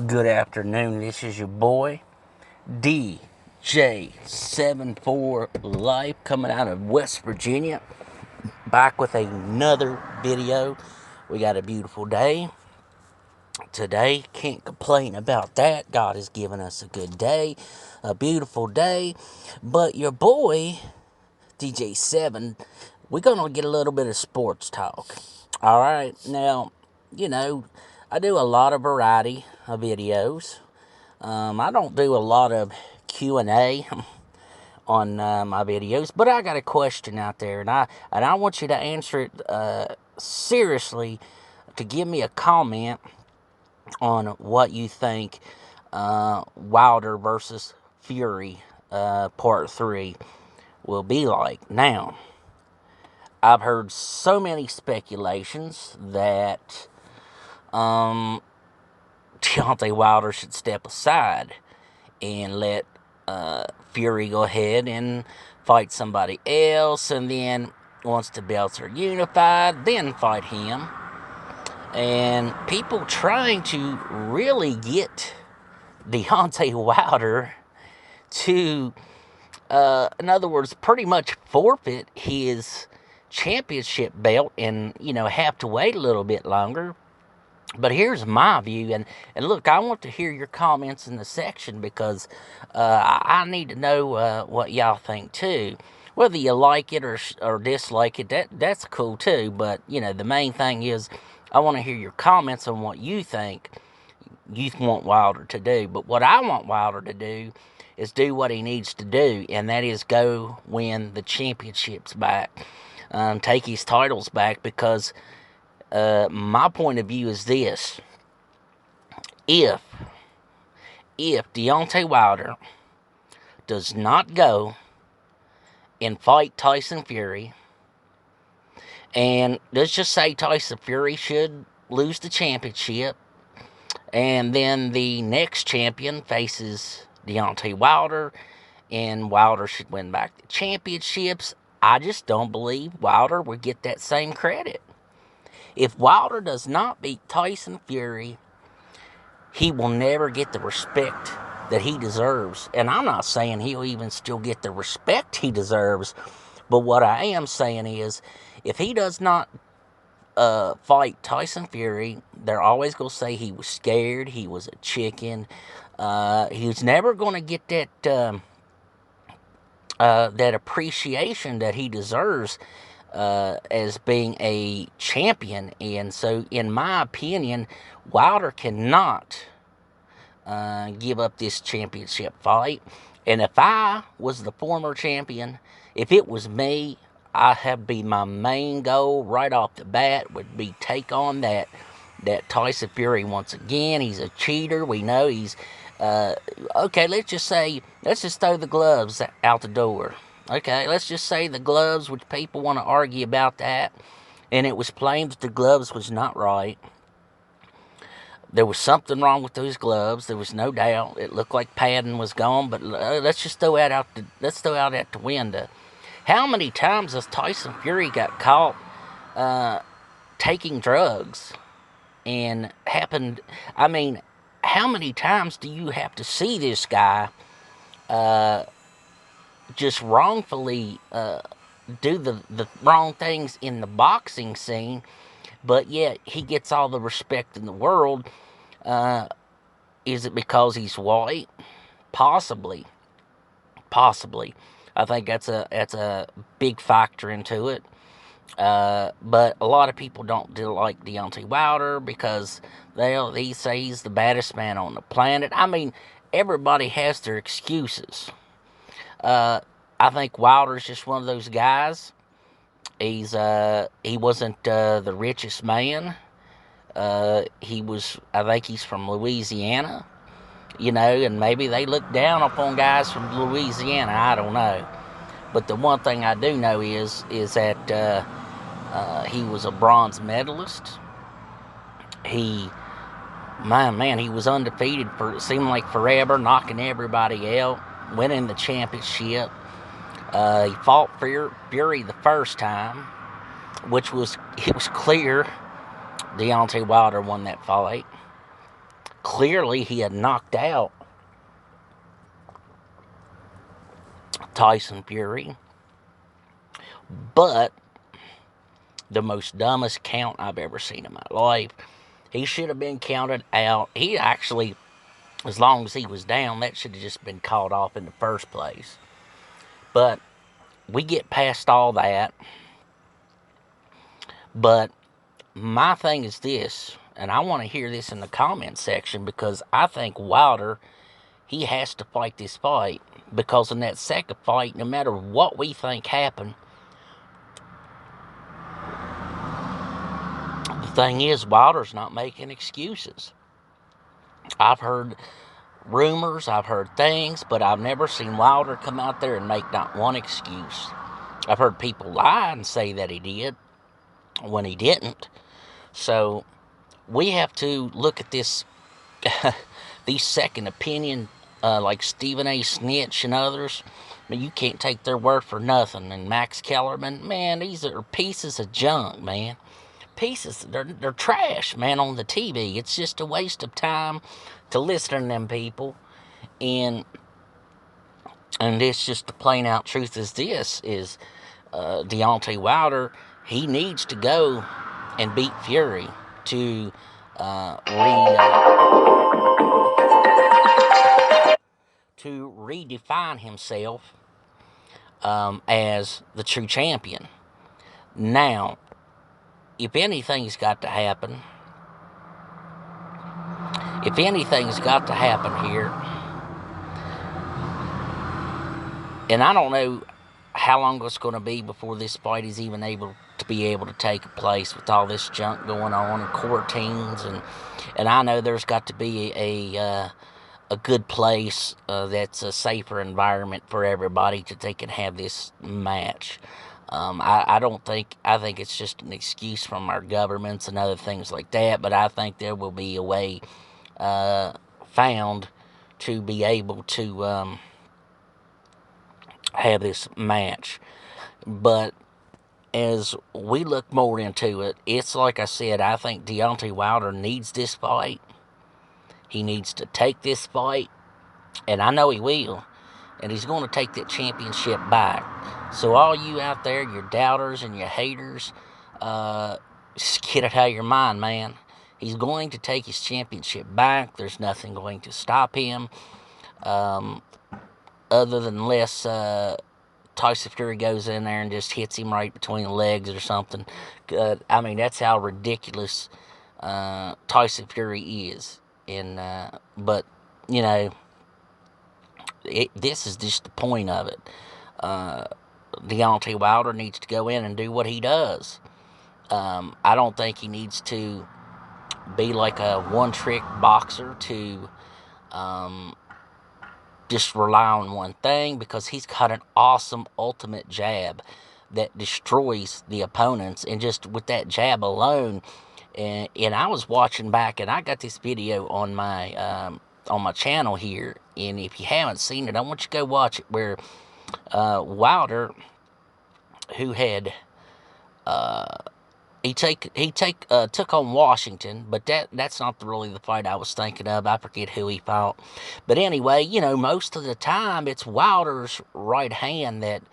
Good afternoon. This is your boy DJ74 Life coming out of West Virginia. Back with another video. We got a beautiful day today. Can't complain about that. God has given us a good day, a beautiful day. But your boy DJ7, we're gonna get a little bit of sports talk. All right, now I do a lot of variety of videos. I don't do a lot of Q&A on my videos, but I got a question out there, and I want you to answer it seriously. To give me a comment on what you think Wilder versus Fury Part 3 will be like. Now, I've heard so many speculations that Deontay Wilder should step aside and let Fury go ahead and fight somebody else, and then once the belts are unified, then fight him. And people trying to really get Deontay Wilder to, in other words, pretty much forfeit his championship belt and, have to wait a little bit longer. But here's my view, and look, I want to hear your comments in the section because I need to know what y'all think too. Whether you like it or dislike it, that's cool too. But the main thing is, I want to hear your comments on what you think you want Wilder to do. But what I want Wilder to do is do what he needs to do, and that is go win the championships back, take his titles back, because my point of view is this: if Deontay Wilder does not go and fight Tyson Fury, and let's just say Tyson Fury should lose the championship, and then the next champion faces Deontay Wilder, and Wilder should win back the championships, I just don't believe Wilder would get that same credit. If Wilder does not beat Tyson Fury, he will never get the respect that he deserves. And I'm not saying he'll even still get the respect he deserves, but what I am saying is, if he does not fight Tyson Fury, they're always going to say he was scared, he was a chicken. He was never going to get that appreciation that he deserves as being a champion. And so, in my opinion, Wilder cannot give up this championship fight. And if I was the former champion, if it was me, I have be my main goal right off the bat would be take on that Tyson Fury once again. He's a cheater. We know he's okay. Let's just throw the gloves out the door. Okay, let's just say the gloves, which people want to argue about that, and it was plain that the gloves was not right. There was something wrong with those gloves. There was no doubt. It looked like padding was gone. But let's throw out at the window. How many times has Tyson Fury got caught taking drugs and happened? I mean, how many times do you have to see this guy just wrongfully do the wrong things in the boxing scene, but yet he gets all the respect in the world? Is it because he's white? Possibly. I think that's a big factor into it. But a lot of people don't like Deontay Wilder because they say he's the baddest man on the planet. I mean, everybody has their excuses. I think Wilder's just one of those guys. He wasn't the richest man. I think he's from Louisiana, and maybe they look down upon guys from Louisiana. I don't know. But the one thing I do know is that he was a bronze medalist. He was undefeated for, it seemed like, forever, knocking everybody out, winning the championship. He fought Fury the first time, it was clear Deontay Wilder won that fight. Clearly, he had knocked out Tyson Fury, but the most dumbest count I've ever seen in my life. He should have been counted out. He actually, as long as he was down, that should have just been called off in the first place. But we get past all that. But my thing is this, and I want to hear this in the comment section, because I think Wilder, he has to fight this fight, because in that second fight, no matter what we think happened, the thing is, Wilder's not making excuses. I've heard rumors, I've heard things, but I've never seen Wilder come out there and make not one excuse. I've heard people lie and say that he did when he didn't. So we have to look at this, these second opinion, like Stephen A. Snitch and others. You can't take their word for nothing. And Max Kellerman, man, these are pieces of junk, man. Pieces, they're trash, man, on the TV. It's just a waste of time to listen to them people. And it's just the plain out truth is this, is Deontay Wilder, he needs to go and beat Fury to redefine himself as the true champion. Now, if anything's got to happen here, and I don't know how long it's going to be before this fight is even able to take place with all this junk going on and quarantines, and I know there's got to be a good place that's a safer environment for everybody that they can have this match. I think it's just an excuse from our governments and other things like that, but I think there will be a way found to be able to have this match. But as we look more into it, it's like I said, I think Deontay Wilder needs this fight. He needs to take this fight, and I know he will. And he's going to take that championship back. So all you out there, your doubters and your haters, just get it out of your mind, man. He's going to take his championship back. There's nothing going to stop him, other than unless Tyson Fury goes in there and just hits him right between the legs or something. I mean, that's how ridiculous Tyson Fury is. And but you know, this is just the point of it. Deontay Wilder needs to go in and do what he does. I don't think he needs to be like a one-trick boxer to just rely on one thing, because he's got an awesome ultimate jab that destroys the opponents, and just with that jab alone. And I was watching back, and I got this video on my channel here, and if you haven't seen it, I want you to go watch it, where Wilder, who had took on Washington, but that's not really the fight I was thinking of. I forget who he fought, but anyway, you know, most of the time it's Wilder's right hand that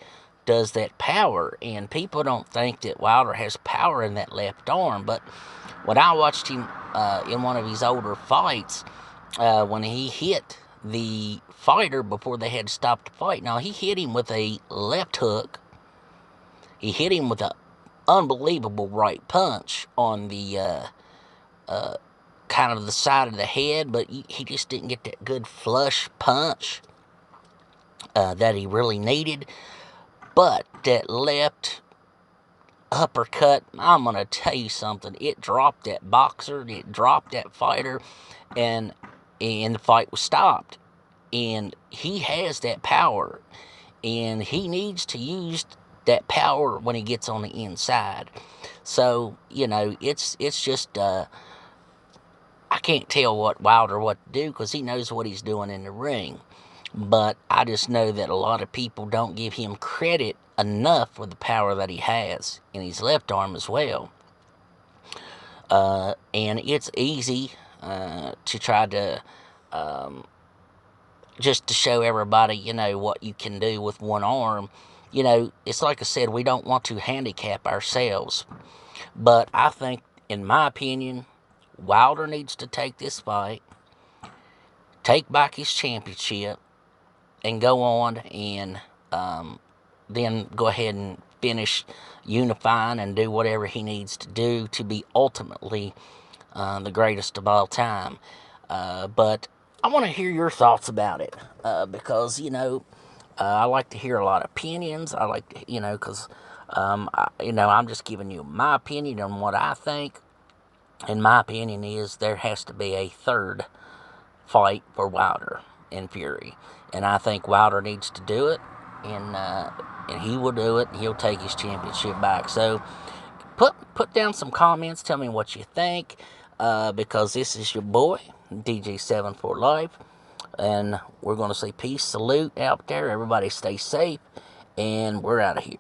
does that power, and people don't think that Wilder has power in that left arm. But when I watched him in one of his older fights, when he hit the fighter before they had stopped the fight, now he hit him with a left hook. He hit him with an unbelievable right punch on the kind of the side of the head, but he just didn't get that good flush punch that he really needed. But that left uppercut, I'm going to tell you something. It dropped that boxer. It dropped that fighter. And the fight was stopped. And he has that power. And he needs to use that power when he gets on the inside. So, you know, it's just, I can't tell Wilder what to do, because he knows what he's doing in the ring. But I just know that a lot of people don't give him credit enough for the power that he has in his left arm as well. And it's easy to try to just to show everybody, what you can do with one arm. It's like I said, we don't want to handicap ourselves. But I think, in my opinion, Wilder needs to take this fight, take back his championship, and go on and then go ahead and finish unifying and do whatever he needs to do to be ultimately the greatest of all time. But I want to hear your thoughts about it because, I like to hear a lot of opinions. I like to, because, I'm just giving you my opinion on what I think. And my opinion is there has to be a third fight for Wilder and Fury. And I think Wilder needs to do it. And he will do it. He'll take his championship back. So put down some comments. Tell me what you think. Because this is your boy, DJ7 for life. And we're going to say peace, salute out there. Everybody stay safe. And we're out of here.